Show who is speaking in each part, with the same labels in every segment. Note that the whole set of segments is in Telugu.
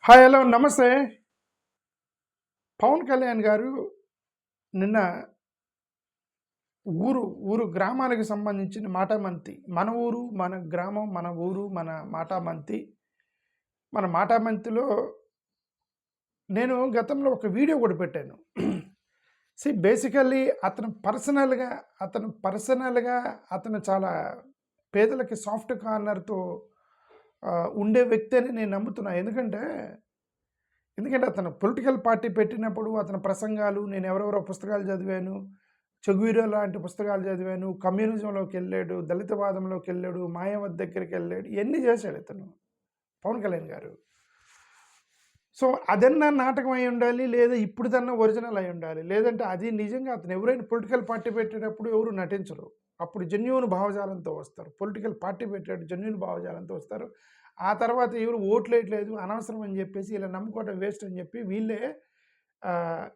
Speaker 1: హాయ్ హలో నమస్తే. పవన్ కళ్యాణ్ గారు నిన్న ఊరు ఊరు గ్రామానికి సంబంధించిన మాటామంతి, మన ఊరు మన గ్రామం మన ఊరు మన మాటామంతి, మన మాటామంతిలో నేను గతంలో ఒక వీడియో కూడా పెట్టాను. బేసికల్లీ అతను పర్సనల్గా అతను చాలా పేదలకి సాఫ్ట్ కార్నర్తో ఉండే వ్యక్తి అని నేను నమ్ముతున్నా. ఎందుకంటే అతను పొలిటికల్ పార్టీ పెట్టినప్పుడు అతని ప్రసంగాలు నేను ఎవరెవరో పుస్తకాలు చదివాను. చెగువీర లాంటి పుస్తకాలు చదివాను. కమ్యూనిజంలోకి వెళ్ళాడు, దళితవాదంలోకి వెళ్ళాడు, మాయావతి దగ్గరికి వెళ్ళాడు. ఇవన్నీ చేశాడు ఇతను పవన్ కళ్యాణ్ గారు. సో అదన్నా నాటకం అయి ఉండాలి, లేదా ఇప్పుడుదన్నా ఒరిజినల్ అయి ఉండాలి. లేదంటే అది నిజంగా అతను ఎవరైనా పొలిటికల్ పార్టీ పెట్టేటప్పుడు ఎవరు నటించరు. అప్పుడు జెన్యూన్ భావజాలంతో వస్తారు. పొలిటికల్ పార్టీ పెట్టేటప్పుడు జెన్యూన్ భావజాలంతో వస్తారు. ఆ తర్వాత ఎవరు ఓట్లేయట్లేదు, అనవసరం అని చెప్పేసి ఇలా నమ్ముకోవడం వేస్ట్ అని చెప్పి వీళ్ళే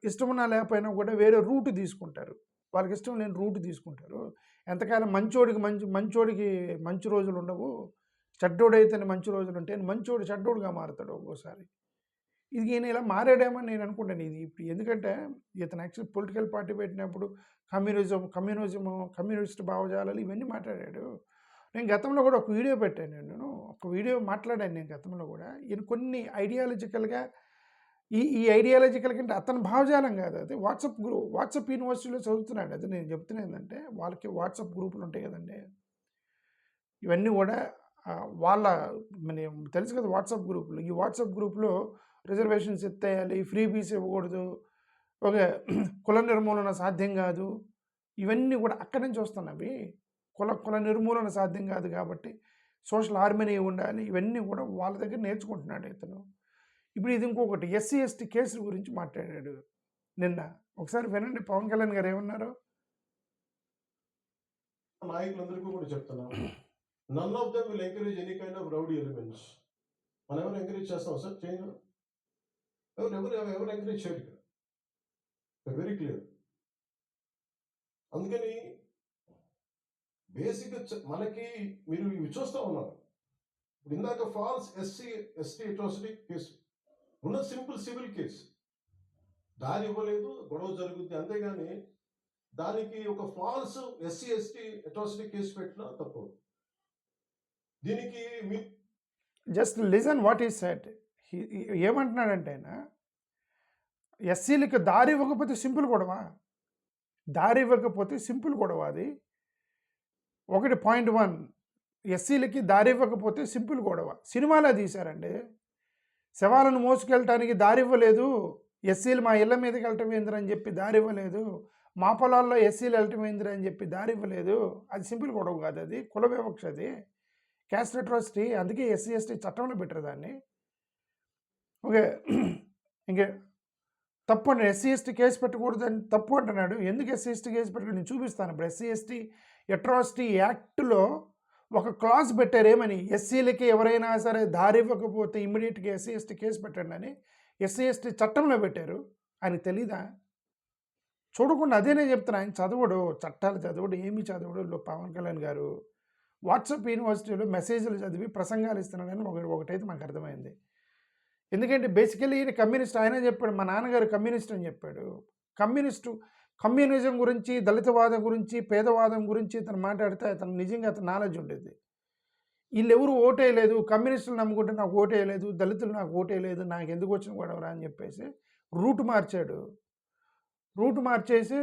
Speaker 1: ఇష్టమున్నా లేకపోయినా కూడా వేరే రూట్ తీసుకుంటారు. వాళ్ళకి ఇష్టం లేని రూట్ తీసుకుంటారు. ఎంతకాలం మంచోడికి మంచి రోజులు ఉండవు, చెడ్డోడైతేనే మంచి రోజులు ఉంటాయి. మంచోడు చెడ్డోడుగా మారుతాడు ఒక్కోసారి. ఇది ఈయన ఇలా మారాడేమని నేను అనుకుంటాను. ఇది ఇప్పుడు ఎందుకంటే ఇతను యాక్చువల్ పొలిటికల్ పార్టీ పెట్టినప్పుడు కమ్యూనిస్ట్ భావజాలాలు ఇవన్నీ మాట్లాడాడు. నేను గతంలో కూడా ఒక వీడియో పెట్టాను. ఒక వీడియో మాట్లాడాను నేను గతంలో కూడా. ఈయన కొన్ని ఐడియాలజికల్గా ఈ ఐడియాలజికల్ కంటే అతని భావజాలం కాదు, అది వాట్సాప్ యూనివర్సిటీలో చదువుతున్నాడు. అది నేను చెప్తున్నా ఏంటంటే వాళ్ళకి వాట్సాప్ గ్రూపులు ఉంటాయి కదండి, ఇవన్నీ కూడా వాళ్ళ మన తెలుసు కదా వాట్సాప్ గ్రూపులు. ఈ వాట్సాప్ గ్రూప్లో రిజర్వేషన్స్ ఎత్తేయాలి, ఫ్రీ బీస్ ఇవ్వకూడదు, ఒక కుల నిర్మూలన సాధ్యం కాదు, ఇవన్నీ కూడా అక్కడి నుంచి వస్తున్నవి. కుల నిర్మూలన సాధ్యం కాదు కాబట్టి సోషల్ హార్మనీ ఉండాలి, ఇవన్నీ కూడా వాళ్ళ దగ్గర నేర్చుకుంటున్నాడు ఇతను. ఇప్పుడు ఇది ఇంకొకటి ఎస్సీ ఎస్టీ కేసుల గురించి మాట్లాడాడు నిన్న. ఒకసారి వినండి పవన్ కళ్యాణ్ గారు ఏమన్నారు.
Speaker 2: నాయకులందరికీ కూడా చెప్తున్నాం, none of them will encourage any kind of rowdy elements. మనం ఎవరు ఎంకరేజ్ చేస్తాం సార్? చేయను. ఎవరు ఎంకరేజ్ చేయరు ఇక్కడ. Very clear. అందుకని బేసిక్ మనకి మీరు ఇవి చూస్తూ ఉన్నారు. ఇందాక ఫాల్స్ ఎస్టీ అట్రాసిటీ కేసు ఉన్న సింపుల్ సివిల్ కేసు, దారి ఇవ్వలేదు, గొడవ జరుగుద్ది, అంతేగాని దానికి ఒక ఫాల్స్ ఎస్టీ అట్రాసిటీ కేసు పెట్టినా తప్పు. దీనికి మీ
Speaker 1: just listen what is said. ఏమంటున్నాడంటే ఆయన ఎస్సీలకి దారి ఇవ్వకపోతే సింపుల్ గొడవ, అది 1.1. ఎస్సీలకి దారి ఇవ్వకపోతే సింపుల్ గొడవ. సినిమాలో తీశారండి. శవాలను మోసుకెళ్ళటానికి దారి ఇవ్వలేదు, ఎస్సీలు మా ఇళ్ళ మీదకి వెళ్ళటం ఏందిరని చెప్పి దారి ఇవ్వలేదు, మా పొలాల్లో ఎస్సీలు వెళ్ళటం ఏందిరని చెప్పి దారి ఇవ్వలేదు. అది సింపుల్ గొడవ కాదు, అది కుల వివక్ష, అది క్యాస్ట్ అట్రాసిటీ. అందుకే ఎస్సీ ఎస్టీ చట్టంలో పెట్టరు దాన్ని. ఓకే, ఇంకే తప్పు అండి, ఎస్సీ ఎస్టీ కేసు పెట్టకూడదని తప్పు అంటున్నాడు. ఎందుకు ఎస్సీ ఎస్టీ కేసు పెట్టకూడదు నేను చూపిస్తాను. ఇప్పుడు ఎస్సీ ఎస్టీ అట్రాసిటీ యాక్ట్లో ఒక క్లాజ్ పెట్టారు, ఏమని, ఎస్సీలకి ఎవరైనా సరే దారి ఇవ్వకపోతే ఇమ్మీడియట్గా ఎస్సీ ఎస్టీ కేసు పెట్టండి అని ఎస్సీ ఎస్టీ చట్టంలో పెట్టారు. ఆయనకు తెలీదా? చూడకుండా అదే నేను చెప్తున్నా. ఆయన చదవడు, చట్టాలు చదవడు, ఏమి చదవడు. పవన్ కళ్యాణ్ గారు వాట్సాప్ యూనివర్సిటీలో మెసేజ్లు చదివి ప్రసంగాలు ఇస్తున్నాడని ఒకటైతే మాకు అర్థమైంది. ఎందుకంటే బేసికలీ ఈయన కమ్యూనిస్ట్. ఆయనే చెప్పాడు, మా నాన్నగారు కమ్యూనిస్ట్ అని చెప్పాడు. కమ్యూనిజం గురించి, దళితవాదం గురించి, పేదవాదం గురించి ఇతను మాట్లాడితే అతను నిజంగా అతను నాలెడ్జ్ ఉండేది. వీళ్ళు ఎవరు ఓటేయలేదు, కమ్యూనిస్టులు నమ్ముకుంటే నాకు ఓటేయలేదు, దళితులు నాకు ఓటేయలేదు, నాకు ఎందుకు వచ్చిన గొడవరా అని చెప్పేసి రూట్ మార్చేసి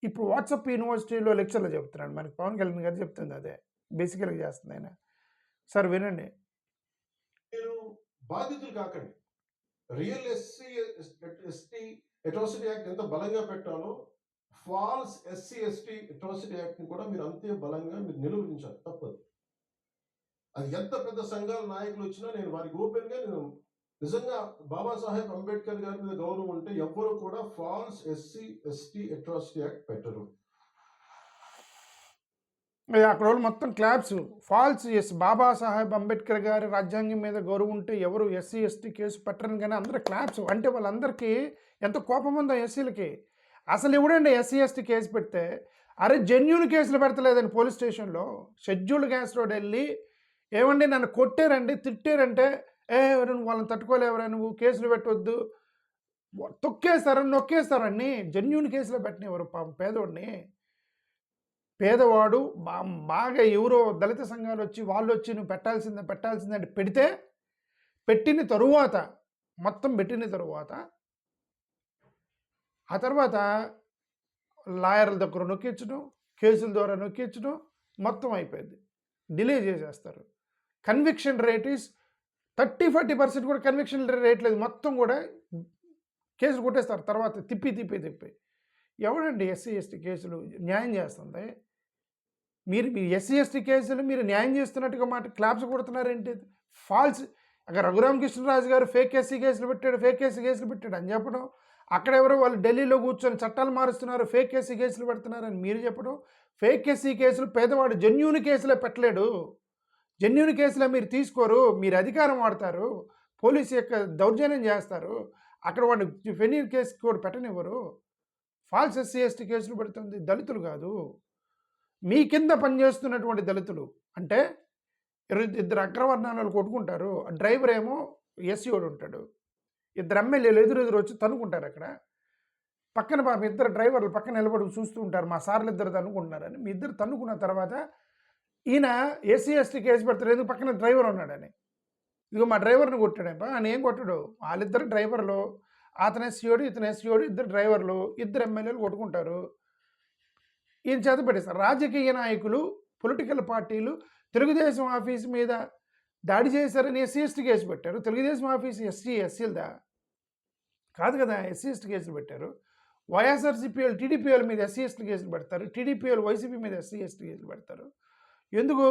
Speaker 1: ఇప్పుడు వాట్సాప్ యూనివర్సిటీలో లెక్చర్లు చెప్తున్నాడు. మనకి పవన్ కళ్యాణ్ గారు చెప్తుంది అదే బేసికల్గా చేస్తుంది ఆయన. సార్ వినండి.
Speaker 2: మీరు బాధితులు కాకండి. రియల్ ఎస్టీ అట్రాసిటీ యాక్ట్ ఎంత బలంగా పెట్టాలో ఫాల్స్ ఎస్సీ అట్రాసిటీ యాక్ట్ ని కూడా మీరు అంతే బలంగా మీరు నిలువరించాలి. తప్పదు. అది ఎంత పెద్ద సంఘాల నాయకులు వచ్చినా నేను వారికి ఓపెన్ గా నేను నిజంగా బాబాసాహెబ్ అంబేద్కర్ గారి మీద గౌరవం ఉంటే ఎవ్వరూ కూడా ఫాల్స్ ఎస్సీ అట్రాసిటీ యాక్ట్ పెట్టరు.
Speaker 1: అక్కడ వాళ్ళు మొత్తం క్లాప్స్. ఫాల్స్ బాబాసాహెబ్ అంబేద్కర్ గారి రాజ్యాంగం మీద గౌరవం ఉంటే ఎవరు ఎస్సీ ఎస్టీ కేసు పెట్టరని, కానీ అందరూ క్లాప్స్. అంటే వాళ్ళందరికీ ఎంత కోపం ఉందో ఎస్సీలకి. అసలు ఎవడండి ఎస్సీ ఎస్టీ కేసు పెడితే, అరే జెన్యూన్ కేసులు పెడతలేదని పోలీస్ స్టేషన్లో షెడ్యూల్డ్ క్యాస్ట్ రోడ్ వెళ్ళి, ఏమండి నన్ను కొట్టారండి, తిట్టారంటే నువ్వు వాళ్ళని తట్టుకోలేవరా, నువ్వు కేసులు పెట్టవద్దు, తొక్కేస్తారు, నొక్కేస్తారని జెన్యూన్ కేసులో పెట్టినవారు పాపం పేదోడిని. పేదవాడు బాగా ఎవరో దళిత సంఘాలు వచ్చి వాళ్ళు వచ్చి నువ్వు పెట్టాల్సిందే అంటే పెడితే పెట్టిన తరువాత మొత్తం పెట్టిన తరువాత ఆ తర్వాత లాయర్ల దగ్గర నొక్కించడం, కేసుల ద్వారా నొక్కించడం మొత్తం అయిపోయింది. డిలే చేసేస్తారు. కన్విక్షన్ రేట్ ఈస్ 30-40% కూడా కన్విక్షన్ రేట్ లేదు. మొత్తం కూడా కేసులు కొట్టేస్తారు తర్వాత తిప్పి. ఎవడండి ఎస్సీ ఎస్టీ కేసులు న్యాయం చేస్తుంది? మీరు మీ ఎస్సీ ఎస్టీ కేసులు మీరు న్యాయం చేస్తున్నట్టుగా మాట క్లాప్స్ కొడుతున్నారేంటి? ఫాల్స్. అక్కడ రఘురామకృష్ణరాజు గారు ఫేక్ ఎస్సీ కేసులు పెట్టాడు అని చెప్పడం, అక్కడెవరో వాళ్ళు ఢిల్లీలో కూర్చొని చట్టాలు మారుస్తున్నారు, ఫేక్ ఎస్సీ కేసులు పెడుతున్నారని మీరు చెప్పడం. ఫేక్ ఎస్సీ కేసులు పేదవాడు జెన్యూన్ కేసులే పెట్టలేడు. జెన్యూన్ కేసులే మీరు తీసుకోరు, మీరు అధికారం వాడతారు, పోలీసు యొక్క దౌర్జన్యం చేస్తారు, అక్కడ వాడిని ఫెనీర్ కేసు కూడా పెట్టనివ్వరు. ఫాల్స్ ఎస్సీ ఎస్టీ కేసులు పెడుతుంది దళితులు కాదు, మీ కింద పనిచేస్తున్నటువంటి దళితులు. అంటే ఇద్దరు అగ్రవర్ణాలు కొట్టుకుంటారు, డ్రైవర్ ఏమో ఎస్సీ వాడు ఉంటాడు, ఇద్దరు ఎమ్మెల్యేలు ఎదురు వచ్చి తన్నుకుంటారు. అక్కడ పక్కన ఇద్దరు డ్రైవర్లు పక్కన నిలబడి చూస్తూ ఉంటారు, మా సార్లు ఇద్దరు తన్నుకుంటున్నారని. మీ ఇద్దరు తన్నుకున్న తర్వాత ఈయన ఎస్సీ ఎస్టీ కేసు పెడతారు, ఎందుకు పక్కన డ్రైవర్ ఉన్నాడని. ఇదిగో మా డ్రైవర్ని కొట్టాడేపా అని ఏం కొట్టాడు, వాళ్ళిద్దరు డ్రైవర్లు, అతను ఎస్సీఓడు ఇతను ఎస్సీఓడు, ఇద్దరు డ్రైవర్లు, ఇద్దరు ఎమ్మెల్యేలు కొట్టుకుంటారు. ఈయన చేత పెట్టేస్తారు. రాజకీయ నాయకులు, పొలిటికల్ పార్టీలు తెలుగుదేశం ఆఫీసు మీద దాడి చేశారని ఎస్సీ ఎస్టీ కేసు పెట్టారు. తెలుగుదేశం ఆఫీసు ఎస్సీలదా కాదు కదా, ఎస్సీ ఎస్టీ కేసులు పెట్టారు. వైఎస్ఆర్సీపీఎల్ టీడీపీఎల్ మీద ఎస్సీ ఎస్టీ కేసులు పెడతారు, టీడీపీఎల్ వైసీపీ మీద ఎస్సీ ఎస్టీ కేసులు పెడతారు. ఎందుకు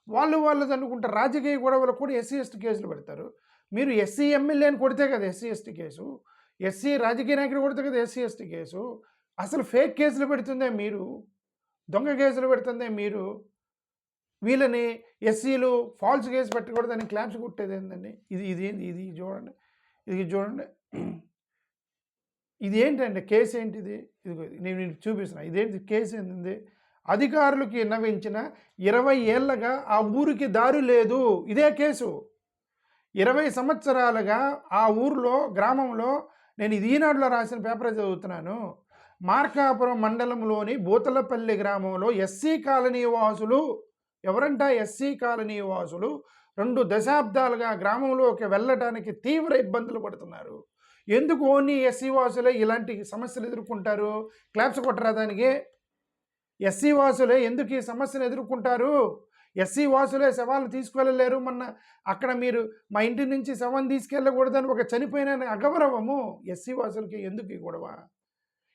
Speaker 1: వాళ్ళు అనుకుంటారు. రాజకీయ గొడవలకు కూడా ఎస్సీ ఎస్టీ కేసులు పెడతారు. మీరు ఎస్సీ ఎమ్మెల్యేని కొడితే కదా ఎస్సీ ఎస్టీ కేసు, ఎస్సీ రాజకీయ నాయకుడు కొడితే కదా ఎస్సీ ఎస్టీ కేసు. అసలు ఫేక్ కేసులు పెడుతుందే మీరు, దొంగ కేసులు పెడుతుందే మీరు. వీళ్ళని ఎస్సీలు ఫాల్స్ కేసు పెట్టకూడదని క్లాప్స్ కొట్టేది ఏంటండి? ఇది చూడండి, ఇది ఏంటండి కేసు ఏంటిది? నేను చూపిస్తున్నా, ఇదేంటి కేసు ఏంటి? అధికారులకి విన్నవించిన 20 ఏళ్ళగా ఆ ఊరికి దారి లేదు, ఇదే కేసు. 20 సంవత్సరాలుగా ఆ ఊర్లో గ్రామంలో, నేను ఇది ఈనాడులో రాసిన పేపర్ చదువుతున్నాను, మార్కాపురం మండలంలోని బూతలపల్లి గ్రామంలో ఎస్సీ కాలనీ వాసులు, ఎవరంట ఎస్సీ కాలనీ వాసులు 2 దశాబ్దాలుగా గ్రామంలోకి వెళ్ళటానికి తీవ్ర ఇబ్బందులు పడుతున్నారు. ఎందుకు ఓన్లీ ఎస్సీ వాసులే ఇలాంటి సమస్యలు ఎదుర్కొంటారు? క్లాప్స్ కొట్టరా దానికి? ఎస్సీ వాసులే ఎందుకు ఈ సమస్యను ఎదుర్కొంటారు? ఎస్సీ వాసులే శవాలు తీసుకెళ్ళలేరు. మొన్న అక్కడ మీరు మా ఇంటి నుంచి శవం తీసుకెళ్ళకూడదని ఒక చనిపోయిన అగౌరవము. ఎస్సీ వాసులకి ఎందుకు ఈ గొడవ?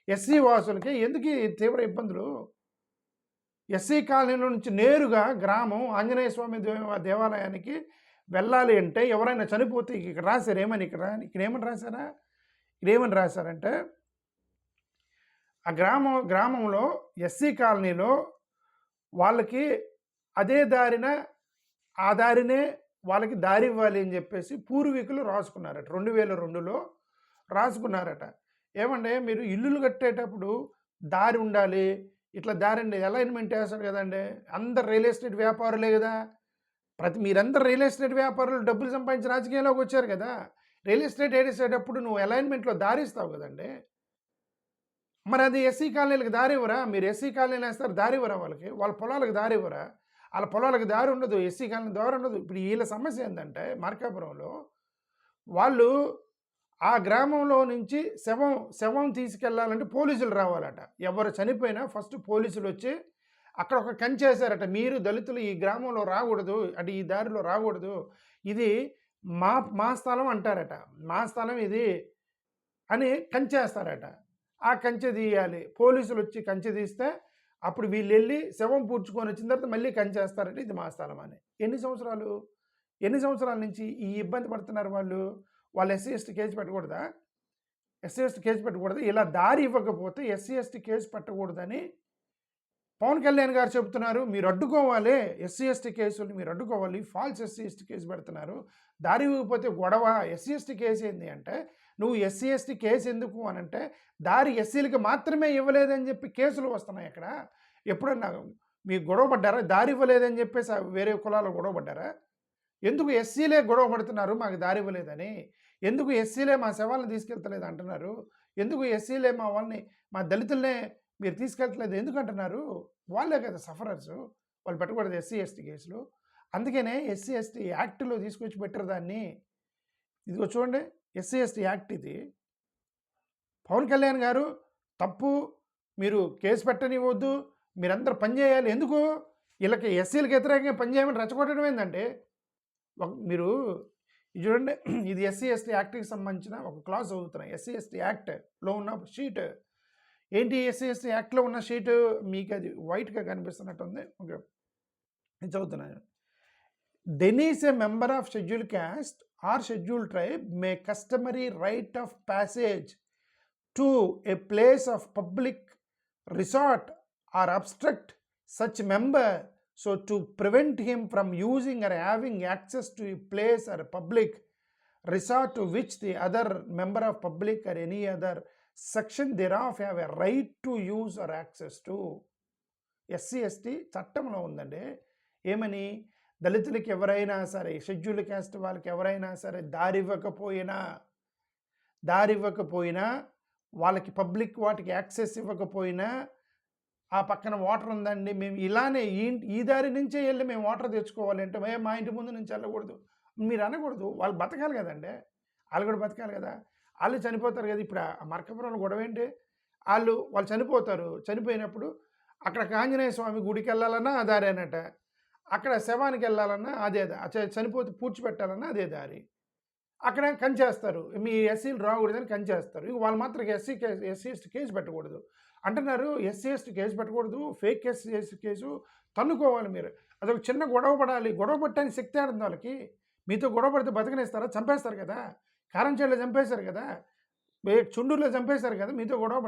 Speaker 1: ఎస్సీ వాసులకి ఎందుకు ఈ తీవ్ర ఇబ్బందులు? ఎస్సీ కాలనీలో నుంచి నేరుగా గ్రామం ఆంజనేయ స్వామి దేవాలయానికి వెళ్ళాలి అంటే ఎవరైనా చనిపోతే ఇక్కడ రాశారు ఏమని, ఇక్కడ ఏమని రాశారా? ఇదేమని రాశారంటే, ఆ గ్రామంలో ఎస్సీ కాలనీలో వాళ్ళకి అదే దారిన ఆ దారినే వాళ్ళకి దారి ఇవ్వాలి అని చెప్పేసి పూర్వీకులు రాసుకున్నారట. 2002లో రాసుకున్నారట. ఏమంటే మీరు ఇల్లులు కట్టేటప్పుడు దారి ఉండాలి, ఇట్లా దారి అలైన్మెంట్ వేస్తారు కదండి. అందరు రియల్ ఎస్టేట్ వ్యాపారులే కదా, మీరందరూ రియల్ ఎస్టేట్ వ్యాపారులు డబ్బులు సంపాదించి రాజకీయాల్లోకి వచ్చారు కదా. రియల్ ఎస్టేట్ వేసేటప్పుడు నువ్వు అలైన్మెంట్లో దారి ఇస్తావు కదండి. మరి అది ఎస్సీ కాలనీలకు దారి ఇవ్వరా? మీరు ఎస్సీ కాలనీలు వేస్తారు, దారి ఇవ్వరా వాళ్ళకి? వాళ్ళ పొలాలకు దారి ఇవ్వరా? వాళ్ళ పొలాలకు దారి ఉండదు, ఎస్సీ కాలనీ దారి ఉండదు. ఇప్పుడు వీళ్ళ సమస్య ఏంటంటే, మార్కాపురంలో వాళ్ళు ఆ గ్రామంలో నుంచి శవం తీసుకెళ్లాలంటే పోలీసులు రావాలట. ఎవరు చనిపోయినా ఫస్ట్ పోలీసులు వచ్చి అక్కడ ఒక కంచేశారట. మీరు దళితులు ఈ గ్రామంలో రాకూడదు, అంటే ఈ దారిలో రాకూడదు, ఇది మా స్థలం అంటారట. మా స్థలం ఇది అని కంచేస్తారట. ఆ కంచె తీయాలి, పోలీసులు వచ్చి కంచె తీస్తే అప్పుడు వీళ్ళు వెళ్ళి శవం పూడ్చుకొని వచ్చిన తర్వాత మళ్ళీ కంచేస్తారట, ఇది మా స్థలం అని. ఎన్ని సంవత్సరాల నుంచి ఈ ఇబ్బంది పడుతున్నారు వాళ్ళు ఎస్సీ ఎస్టీ కేసు పెట్టకూడదా? ఎస్సీ ఎస్టీ కేసు పెట్టకూడదు, ఇలా దారి ఇవ్వకపోతే ఎస్సీ ఎస్టీ కేసు పెట్టకూడదని పవన్ కళ్యాణ్ గారు చెబుతున్నారు. మీరు అడ్డుకోవాలి, ఎస్సీ ఎస్టీ కేసులు మీరు అడ్డుకోవాలి. ఫాల్స్ ఎస్సీ ఎస్టీ కేసు పెడుతున్నారు, దారి ఇవ్వకపోతే గొడవ. ఎస్సీ ఎస్టీ కేసు ఏంది అంటే, నువ్వు ఎస్సీ ఎస్టీ కేసు ఎందుకు అని అంటే, దారి ఎస్సీలకి మాత్రమే ఇవ్వలేదని చెప్పి కేసులు వస్తున్నాయి. అక్కడ ఎప్పుడన్నా మీరు గొడవ పడ్డారా? దారి ఇవ్వలేదని చెప్పేసి వేరే కులాలు గొడవ పడ్డారా? ఎందుకు ఎస్సీలే గొడవ పడుతున్నారు మాకు దారి ఇవ్వలేదని, ఎందుకు ఎస్సీలే మా శవాలను తీసుకెళ్తలేదు అంటున్నారు, ఎందుకు ఎస్సీలే మా వాళ్ళని మా దళితులనే మీరు తీసుకెళ్తలేదు ఎందుకు అంటున్నారు? వాళ్ళే కదా సఫరర్స్, వాళ్ళు పెట్టకూడదు ఎస్సీ ఎస్టీ కేసులు. అందుకనే ఎస్సీ ఎస్టీ యాక్ట్లో తీసుకొచ్చి పెట్టరు దాన్ని. ఇదిగో చూడండి, ఎస్సీ ఎస్టీ యాక్ట్ ఇది. పవన్ కళ్యాణ్ గారు తప్పు, మీరు కేసు పెట్టనివ్వద్దు, మీరందరూ పనిచేయాలి. ఎందుకు వీళ్ళకి ఎస్సీలకు వ్యతిరేకంగా పనిచేయమని రెచ్చగొట్టడం ఏంటంటే, మీరు ఇది చూడండి, ఇది ఎస్సీ ఎస్టీ యాక్ట్కి సంబంధించిన ఒక క్లాజ్ చదువుతున్నాయి. ఎస్సీ ఎస్టీ యాక్ట్లో ఉన్న షీట్ ఏంటి? ఎస్సీ ఎస్టీ యాక్ట్లో ఉన్న షీట్ మీకు అది వైట్గా కనిపిస్తున్నట్టుంది. ఓకే, నేను చదువుతున్నాను. Denies a member of scheduled caste or scheduled tribe may customary right of passage to a place of public resort or obstruct such member so to prevent him from using or having access to a place or a public resort to which the other member of public or any other section thereof have a right to use or access to. SC ST చట్టంలో ఉందండి. ఏమని? దళితులకి ఎవరైనా సరే, షెడ్యూల్ క్యాస్ట్ వాళ్ళకి ఎవరైనా సరే దారి ఇవ్వకపోయినా వాళ్ళకి పబ్లిక్ వాటికి యాక్సెస్ ఇవ్వకపోయినా, ఆ పక్కన వాటర్ ఉందండి, మేము ఇలానే ఈ దారి నుంచే వెళ్ళి మేము వాటర్ తెచ్చుకోవాలి అంటే మా ఇంటి ముందు నుంచి వెళ్ళకూడదు మీరు అనకూడదు. వాళ్ళు బతకాలి కదండి, వాళ్ళు కూడా బతకాలి కదా, వాళ్ళు చనిపోతారు కదా. ఇప్పుడు ఆ మార్కాపురంలో గొడవ ఏంటి? వాళ్ళు చనిపోతారు, చనిపోయినప్పుడు అక్కడ ఆంజనేయ స్వామి గుడికి వెళ్ళాలన్నా ఆ దారి అనట, అక్కడ శవానికి వెళ్ళాలన్నా అదే చనిపోతే పూడ్చిపెట్టాలన్నా అదే దారి. అక్కడ కంచేస్తారు, మీ ఎస్సీలు రాకూడదని కంచేస్తారు. ఇక వాళ్ళు మాత్రం ఎస్సీ ఎస్టీ కేసు పెట్టకూడదు అంటున్నారు. ఎస్సీ ఎస్టీ కేసు పెట్టకూడదు, ఫేక్ కేసు తన్నుకోవాలి మీరు. అదొక చిన్న గొడవ పడాలి, గొడవ పట్టడానికి శక్తి ఆడుతుంది వాళ్ళకి. మీతో గొడవ పడితే బతకనేస్తారా? చంపేస్తారు కదా. కారంచేడులో చంపేశారు కదా, చుండూరులో చంపేశారు కదా. మీతో గొడవ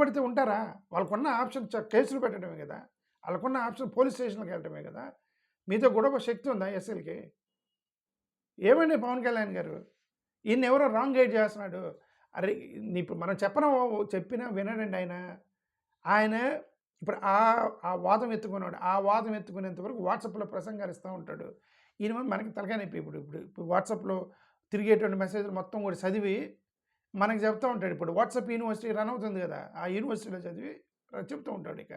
Speaker 1: పడితే ఉంటారా? వాళ్ళకున్న ఆప్షన్ కేసులు పెట్టడమే కదా, వాళ్ళకున్న ఆప్షన్ పోలీస్ స్టేషన్కి వెళ్ళడమే కదా. మీతో గొడవ శక్తి ఉందా ఎస్సీలకి? ఏమండి పవన్ కళ్యాణ్ గారు, ఈయన ఎవరో రాంగ్ గైడ్ చేస్తున్నాడు. అరే ఇప్పుడు మనం చెప్పినా వినడండి ఆయన ఇప్పుడు ఆ వాదం ఎత్తుకున్నాడు. ఆ వాదం ఎత్తుకునేంత వరకు వాట్సాప్లో ప్రసంగాలు ఇస్తూ ఉంటాడు. ఈయన మనకి తలకాయ నొప్పి. ఇప్పుడు వాట్సాప్లో తిరిగేటువంటి మెసేజ్లు మొత్తం కూడా చదివి మనకి చెప్తూ ఉంటాడు. ఇప్పుడు వాట్సాప్ యూనివర్సిటీ రన్ అవుతుంది కదా, ఆ యూనివర్సిటీలో చదివి చెప్తూ ఉంటాడు. ఇక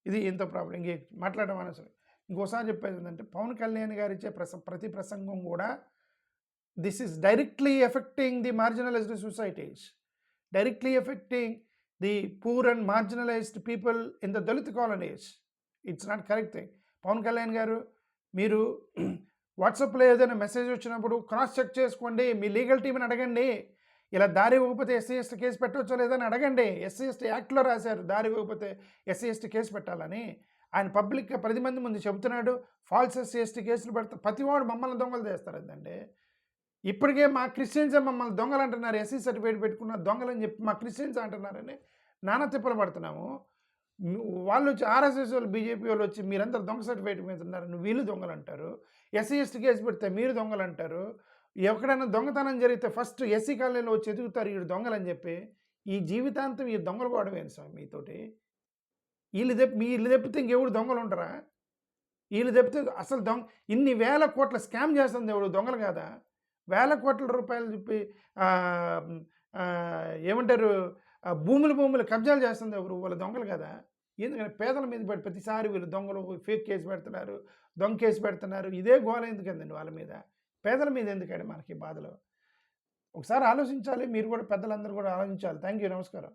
Speaker 1: ఇది ఎంతో ప్రాబ్లం. ఇంకే మాట్లాడడం అనవసరం. ఇంకోసారి చెప్పేది ఏంటంటే, పవన్ కళ్యాణ్ గారు ఇచ్చే ప్రతి ప్రసంగం కూడా this is directly affecting the marginalized societies, directly affecting the poor and marginalized people in the Dalit colonies. It's not correct thing. Pawan Kalyan గారు, మీరు వాట్సాప్లో ఏదైనా మెసేజ్ వచ్చినప్పుడు క్రాస్ చెక్ చేసుకోండి, మీ లీగల్ టీంని అడగండి. ఇలా దారి ఇవ్వకపోతే ఎస్సీ ఎస్టీ కేసు పెట్టవచ్చో లేదని అడగండి. ఎస్సీ ఎస్టీ యాక్ట్లో రాశారు దారి ఇవ్వకపోతే ఎస్సీ ఎస్టీ కేసు పెట్టాలని. ఆయన పబ్లిక్గా 10 మంది ముందు చెబుతున్నాడు. ఫాల్స్ ఎస్సీ ఎస్టీ కేసులు పెడతారు. ప్రతివాడు మమ్మల్ని దొంగలు చేస్తారు అండి. ఇప్పటికే మా క్రిస్టియన్సే మమ్మల్ని దొంగలు అంటున్నారు, ఎస్సీ సర్టిఫికేట్ పెట్టుకున్న దొంగలని చెప్పి మా క్రిస్టియన్స్ అంటున్నారని నానా తిప్పలు పడుతున్నాము. వాళ్ళు వచ్చి ఆర్ఎస్ఎస్ వాళ్ళు, బీజేపీ వాళ్ళు వచ్చి మీరందరూ దొంగ సర్టిఫికేట్ మీద ఉన్నారు, వీళ్ళు దొంగలు అంటారు. ఎస్సీ ఎస్టీ కేసు పెడితే మీరు దొంగలు అంటారు. ఎక్కడైనా దొంగతనం జరిగితే ఫస్ట్ ఎస్సీ కాలనీలో వచ్చి ఎదుగుతారు వీళ్ళు దొంగలని చెప్పి. ఈ జీవితాంతం ఈ దొంగలు కోవడమేను స్వామి మీతోటి. వీళ్ళు తెప్పితే ఇంకెవడు దొంగలు ఉంటారా? వీళ్ళు తెప్పితే అసలు ఇన్ని వేల కోట్ల స్కామ్ చేస్తుంది ఎవడు? దొంగలు కాదా? వేల కోట్ల రూపాయలు చెప్పి ఏమంటారు, భూములు కబ్జాలు చేస్తుంది ఎవరు? వాళ్ళు దొంగలు కదా. ఎందుకంటే పేదల మీద పడి ప్రతిసారి వీళ్ళు దొంగలు ఫేక్ కేసు పెడుతున్నారు, దొంగ కేసు పెడుతున్నారు. ఇదే గోల ఎందుకండి వాళ్ళ మీద? పేదల మీద ఎందుకండి మనకి బాధలు? ఒకసారి ఆలోచించాలి. మీరు కూడా, పెద్దలందరూ కూడా ఆలోచించాలి. Thank you. నమస్కారం.